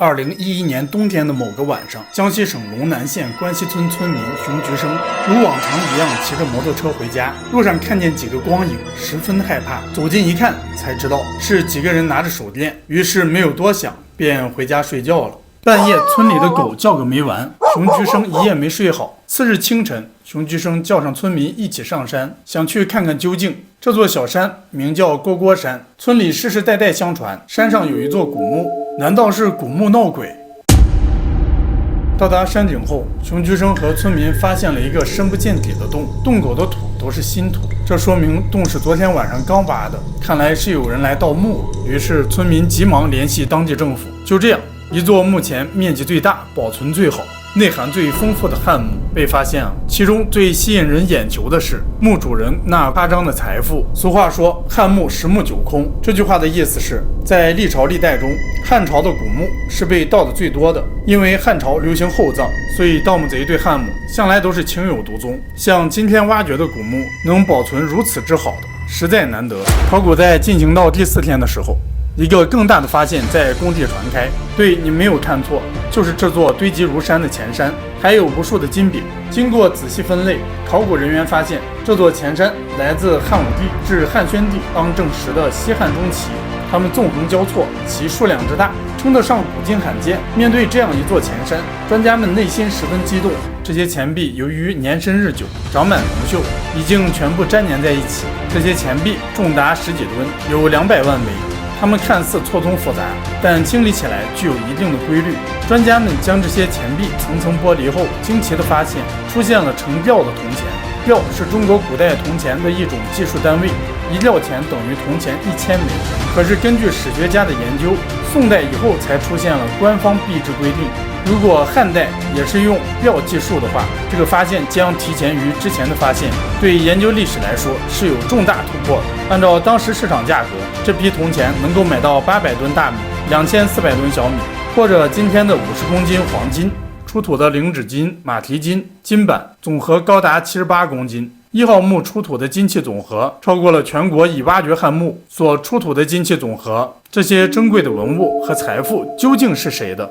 2011年冬天的某个晚上，江西省龙南县关西村村民熊菊生如往常一样骑着摩托车回家，路上看见几个光影，十分害怕。走近一看，才知道是几个人拿着手电，于是没有多想，便回家睡觉了。半夜，村里的狗叫个没完，熊菊生一夜没睡好。次日清晨，熊菊生叫上村民一起上山，想去看看究竟。这座小山名叫蝈蝈山，村里世世代代相传，山上有一座古墓，难道是古墓闹鬼？到达山顶后，熊菊生和村民发现了一个深不见底的洞，洞口的土都是新土，这说明洞是昨天晚上刚挖的，看来是有人来盗墓。于是村民急忙联系当地政府。就这样，一座目前面积最大、保存最好、内涵最丰富的汉墓被发现了。其中最吸引人眼球的是墓主人那夸张的财富。俗话说汉墓十墓九空，这句话的意思是在历朝历代中，汉朝的古墓是被盗的最多的。因为汉朝流行厚葬，所以盗墓贼对汉墓向来都是情有独钟。像今天挖掘的古墓能保存如此之好的，实在难得。考古在进行到第4天的时候，一个更大的发现在工地传开。对，你没有看错，就是这座堆积如山的前山，还有无数的金饼。经过仔细分类，考古人员发现这座前山来自汉武帝至汉宣帝当政时的西汉中期，它们纵横交错，其数量之大，称得上古今罕见。面对这样一座前山，专家们内心十分激动。这些钱币由于年深日久，长满铜锈，已经全部粘连在一起。这些钱币重达10几吨，有200万枚。它们看似错综复杂，但清理起来具有一定的规律。专家们将这些钱币层层剥离后，惊奇地发现出现了成吊的铜钱。吊是中国古代铜钱的一种计数单位，1吊钱等于铜钱1000枚。可是根据史学家的研究，宋代以后才出现了官方币制规定。如果汉代也是用吊计数的话，这个发现将提前于之前的发现，对研究历史来说是有重大突破的。按照当时市场价格，这批铜钱能够买到800吨大米、2400吨小米，或者今天的50公斤黄金。出土的零指金、马蹄金、金板总和高达78公斤。1号墓出土的金器总和超过了全国已挖掘汉墓所出土的金器总和。这些珍贵的文物和财富究竟是谁的？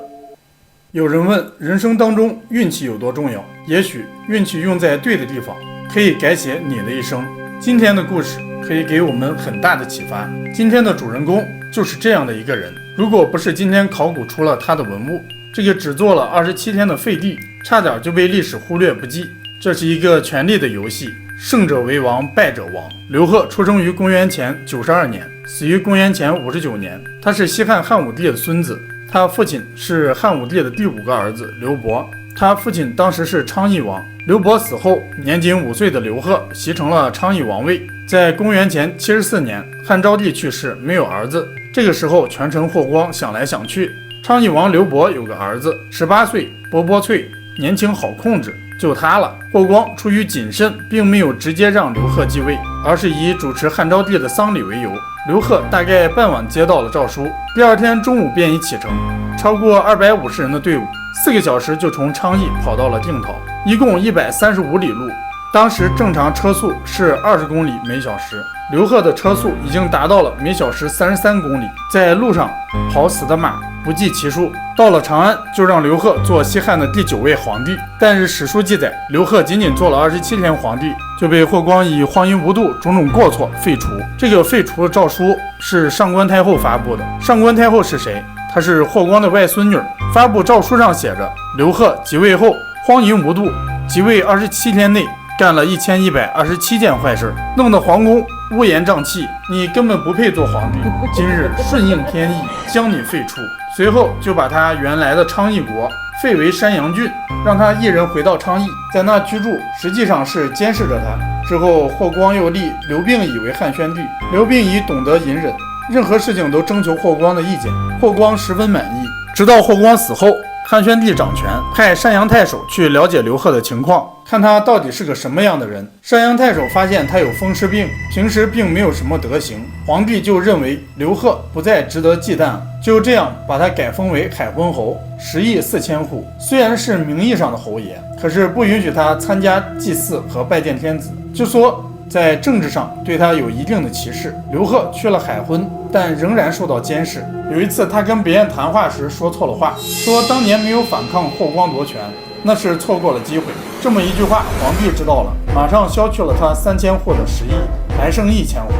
有人问，人生当中运气有多重要？也许运气用在对的地方，可以改写你的一生。今天的故事可以给我们很大的启发。今天的主人公就是这样的一个人。如果不是今天考古出了他的文物，这个只做了27天的废帝差点就被历史忽略不计。这是一个权力的游戏，胜者为王，败者亡。刘贺出生于公元前92年，死于公元前59年。他是西汉汉武帝的孙子，他父亲是汉武帝的第5个儿子刘伯。他父亲当时是昌邑王。刘伯死后，年仅5岁的刘贺袭成了昌邑王位。在公元前74年，汉昭帝去世，没有儿子。这个时候，权臣霍光想来想去，昌邑王刘伯有个儿子，18岁，伯伯翠，年轻好控制，就他了。霍光出于谨慎，并没有直接让刘贺继位，而是以主持汉昭帝的丧礼为由。刘贺大概傍晚接到了诏书，第2天中午便已启程，超过250人的队伍，4个小时就从昌邑跑到了定陶，一共135里路。当时正常车速是20公里每小时，刘贺的车速已经达到了每小时33公里，在路上跑死的马不计其数。到了长安，就让刘贺做西汉的第9位皇帝。但是史书记载，刘贺仅仅做了27天皇帝，就被霍光以荒淫无度种种过错废除。这个废除的诏书是上官太后发布的。上官太后是谁？她是霍光的外孙女。发布诏书上写着，刘贺即位后荒淫无度，即位27天内干了1127件坏事，弄得皇宫乌烟瘴气，你根本不配做皇帝。今日顺应天意，将你废除。随后就把他原来的昌邑国废为山阳郡，让他一人回到昌邑，在那居住，实际上是监视着他。之后霍光又立刘病已为汉宣帝。刘病已懂得隐忍，任何事情都征求霍光的意见，霍光十分满意。直到霍光死后，汉宣帝掌权，派山阳太守去了解刘贺的情况，看他到底是个什么样的人。山阳太守发现他有风湿病，平时并没有什么德行，皇帝就认为刘贺不再值得忌惮，就这样把他改封为海昏侯，10亿4千户。虽然是名义上的侯爷，可是不允许他参加祭祀和拜见天子，就说在政治上对他有一定的歧视。刘贺去了海昏，但仍然受到监视。有一次，他跟别人谈话时说错了话，说当年没有反抗霍光夺权，那是错过了机会。这么一句话，皇帝知道了，马上削去了他3000户的食邑，还剩1000户。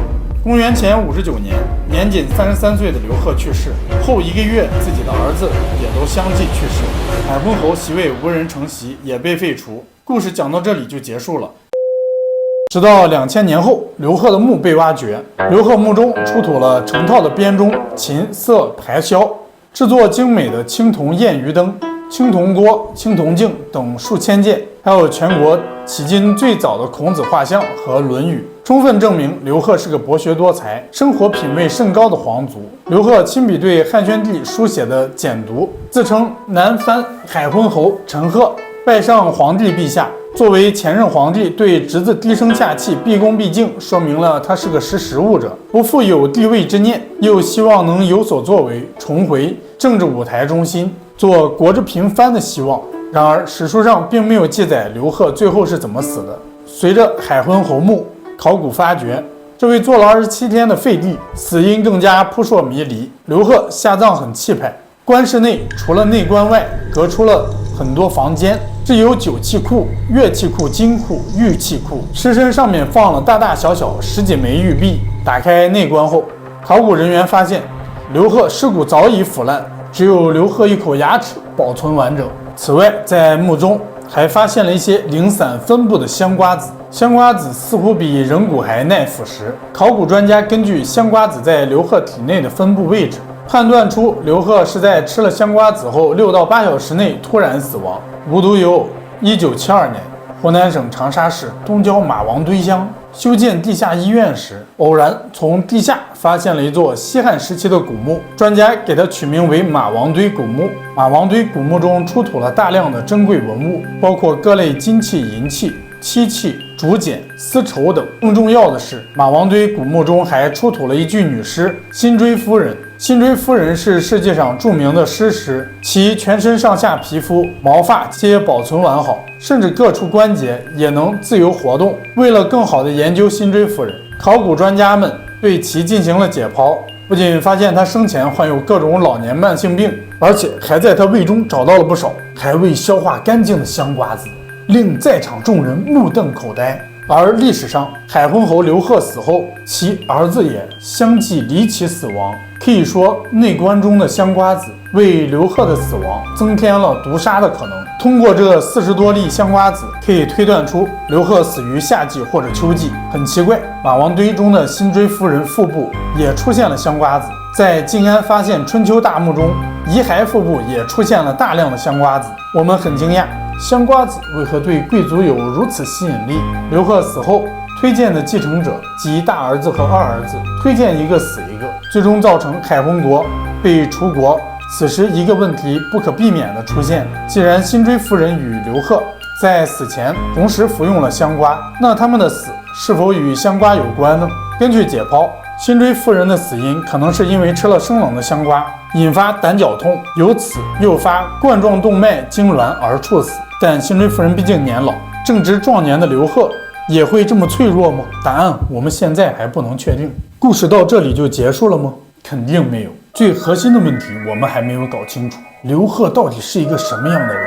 公元前59年，年仅33岁的刘贺去世后1个月，自己的儿子也都相继去世，海昏侯席位无人承袭，也被废除。故事讲到这里就结束了。直到2000年后，刘贺的墓被挖掘，刘贺墓中出土了成套的编钟、琴、瑟、排箫，制作精美的青铜焰鱼灯、青铜锅、青铜镜等数千件，还有全国迄今最早的孔子画像和《论语》，充分证明刘贺是个博学多才、生活品味甚高的皇族。刘贺亲笔对汉宣帝书写的简牍，自称南藩海昏侯陈赫，拜上皇帝陛下。作为前任皇帝对侄子低声下气、毕恭毕敬，说明了他是个识时务者，不负有帝位之念，又希望能有所作为，重回政治舞台中心，做国之平藩的希望。然而史书上并没有记载刘贺最后是怎么死的。随着海昏侯墓考古发掘，这位坐牢27天的废帝死因更加扑朔迷离。刘贺下葬很气派，官室内除了内棺外，隔出了很多房间，既有酒器库、乐器库、金库、玉器库，尸身上面放了大大小小10几枚玉璧。打开内棺后，考古人员发现刘贺尸骨早已腐烂，只有刘贺一口牙齿保存完整。此外，在墓中还发现了一些零散分布的香瓜子，香瓜子似乎比人骨还耐腐蚀。考古专家根据香瓜子在刘贺体内的分布位置，判断出刘贺是在吃了香瓜子后6到8小时内突然死亡。无独有偶，1972年，湖南省长沙市东郊马王堆乡修建地下医院时，偶然从地下发现了一座西汉时期的古墓，专家给它取名为马王堆古墓。马王堆古墓中出土了大量的珍贵文物，包括各类金器、银器、漆器、竹简、丝绸等。更重要的是，马王堆古墓中还出土了一具女尸辛追夫人。辛追夫人是世界上著名的尸石，其全身上下皮肤、毛发皆保存完好，甚至各处关节也能自由活动。为了更好地研究辛追夫人，考古专家们对其进行了解剖，不仅发现她生前患有各种老年慢性病，而且还在她胃中找到了不少还未消化干净的香瓜子，令在场众人目瞪口呆。而历史上，海昏侯刘贺死后，其儿子也相继离奇死亡。可以说，内棺中的香瓜子为刘贺的死亡增添了毒杀的可能。通过这40多粒香瓜子，可以推断出刘贺死于夏季或者秋季。很奇怪，马王堆中的辛追夫人腹部也出现了香瓜子。在晋安发现春秋大墓中，遗骸腹部也出现了大量的香瓜子。我们很惊讶，香瓜子为何对贵族有如此吸引力？刘贺死后，推荐的继承者即大儿子和二儿子，推荐一个死一个，最终造成海昏国被除国。此时一个问题不可避免地出现，既然辛追夫人与刘贺在死前同时服用了香瓜，那他们的死是否与香瓜有关呢？根据解剖，辛追夫人的死因可能是因为吃了生冷的香瓜，引发胆绞痛，由此诱发冠状动脉痉挛而猝死。但辛追夫人毕竟年老，正值壮年的刘贺也会这么脆弱吗？答案我们现在还不能确定。故事到这里就结束了吗？肯定没有。最核心的问题我们还没有搞清楚，刘贺到底是一个什么样的人？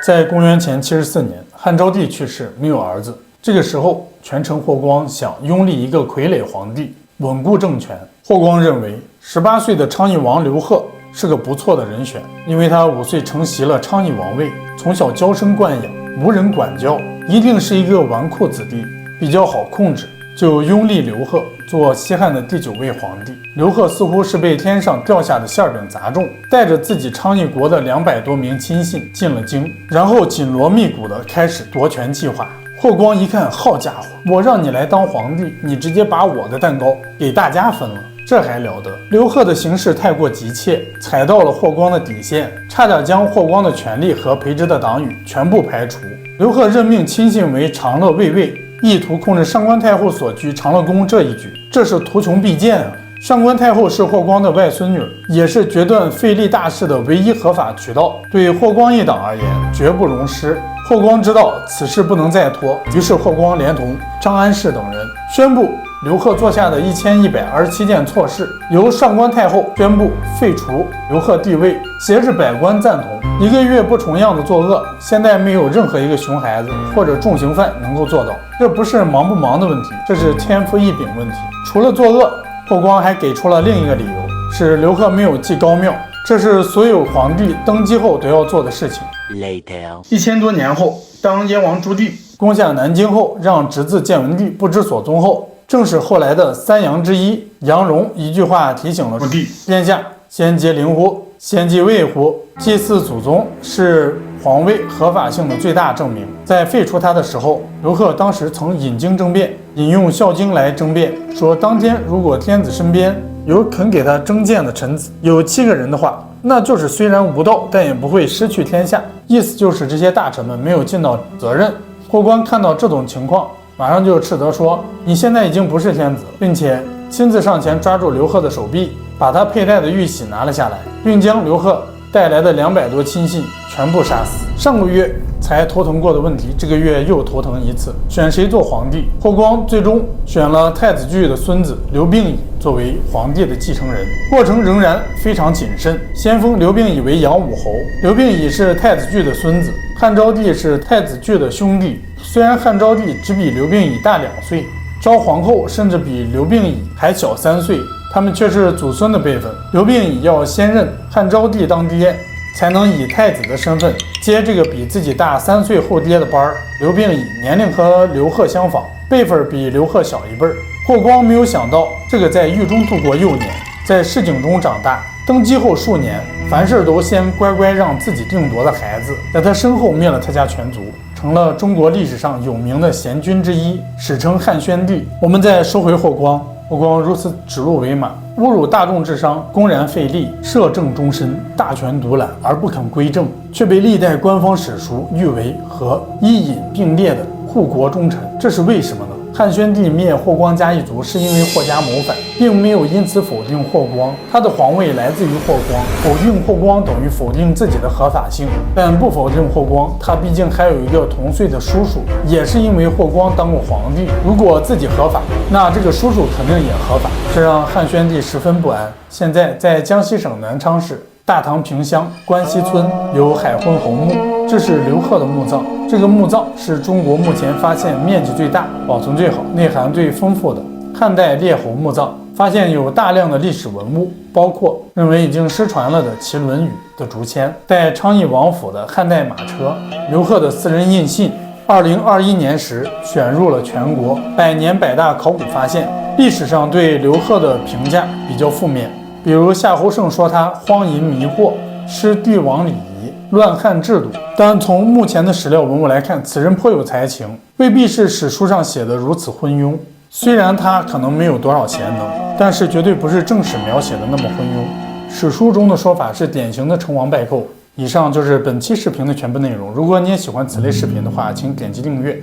在公元前74年，汉昭帝去世，没有儿子。这个时候，权臣霍光想拥立一个傀儡皇帝，稳固政权。霍光认为18岁的昌邑王刘贺是个不错的人选，因为他5岁承袭了昌邑王位，从小娇生惯养，无人管教，一定是一个纨绔子弟，比较好控制，就拥立刘贺做西汉的第9位皇帝。刘贺似乎是被天上掉下的馅饼砸中，带着自己昌邑国的200多名亲信进了京，然后紧锣密鼓地开始夺权计划。霍光一看，好家伙，我让你来当皇帝，你直接把我的蛋糕给大家分了，这还了得？刘贺的行事太过急切，踩到了霍光的底线，差点将霍光的权力和培植的党羽全部排除。刘贺任命亲信为长乐卫尉，意图控制上官太后所居长乐宫这一举，这是图穷匕见啊！上官太后是霍光的外孙女，也是决断废立大事的唯一合法渠道，对霍光一党而言绝不容失。霍光知道此事不能再拖，于是霍光连同张安世等人宣布刘贺做下的1127件错事，由上官太后宣布废除刘贺帝位，挟制百官赞同。1个月不重样的作恶，现在没有任何一个熊孩子或者重刑犯能够做到。这不是忙不忙的问题，这是天赋异禀问题。除了作恶，霍光还给出了另一个理由，是刘贺没有祭高庙，这是所有皇帝登基后都要做的事情。1000多年后，当燕王朱棣攻下南京后，让侄子建文帝不知所踪后，正是后来的3杨之一杨荣一句话提醒了朱棣：殿下，先结灵乎？先继位乎？祭祀祖宗是皇位合法性的最大证明。在废除他的时候，刘贺当时曾引经争辩，引用《孝经》来争辩，说当天如果天子身边有肯给他征谏的臣子，有7个人的话，那就是虽然无道，但也不会失去天下。意思就是这些大臣们没有尽到责任。霍光看到这种情况，马上就斥责说：“你现在已经不是天子，并且亲自上前抓住刘贺的手臂，把他佩戴的玉玺拿了下来，并将刘贺带来的200多亲信全部杀死。”上个月才头疼过的问题，这个月又头疼一次。选谁做皇帝？霍光最终选了太子巨的孙子刘病已作为皇帝的继承人，过程仍然非常谨慎。先封刘病已为阳武侯，刘病已是太子巨的孙子，汉昭帝是太子巨的兄弟。虽然汉昭帝只比刘病已大2岁，昭皇后甚至比刘病已还小3岁，他们却是祖孙的辈分。刘病已要先认汉昭帝当爹，才能以太子的身份接这个比自己大3岁后爹的班儿。刘病已年龄和刘贺相仿，辈分比刘贺小1辈儿。霍光没有想到，这个在狱中度过幼年，在市井中长大，登基后数年，凡事都先乖乖让自己定夺的孩子，在他身后灭了他家全族，成了中国历史上有名的贤君之一，史称汉宣帝。我们再说回霍光，霍光如此指鹿为马，侮辱大众智商，公然废立，摄政终身，大权独揽而不肯归正，却被历代官方史书誉为和伊尹并列的护国忠臣。这是为什么呢？汉宣帝灭霍光家一族是因为霍家谋反，并没有因此否定霍光，他的皇位来自于霍光，否定霍光等于否定自己的合法性。但不否定霍光，他毕竟还有一个同岁的叔叔，也是因为霍光当过皇帝，如果自己合法，那这个叔叔肯定也合法，这让汉宣帝十分不安。现在在江西省南昌市大唐坪乡关西村有海昏侯墓，这是刘贺的墓葬。这个墓葬是中国目前发现面积最大、保存最好、内涵最丰富的汉代列侯墓葬。发现有大量的历史文物，包括认为已经失传了的齐《论语》的竹签、带昌邑王府的汉代马车、刘贺的私人印信。2021年时选入了全国100年100大考古发现。历史上对刘贺的评价比较负面，比如夏侯胜说他荒淫迷惑、失帝王礼仪、乱汉制度。但从目前的史料文物来看，此人颇有才情，未必是史书上写的如此昏庸。虽然他可能没有多少贤能，但是绝对不是正史描写的那么昏庸。史书中的说法是典型的成王败寇。以上就是本期视频的全部内容。如果你也喜欢此类视频的话，请点击订阅。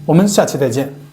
我们下期再见。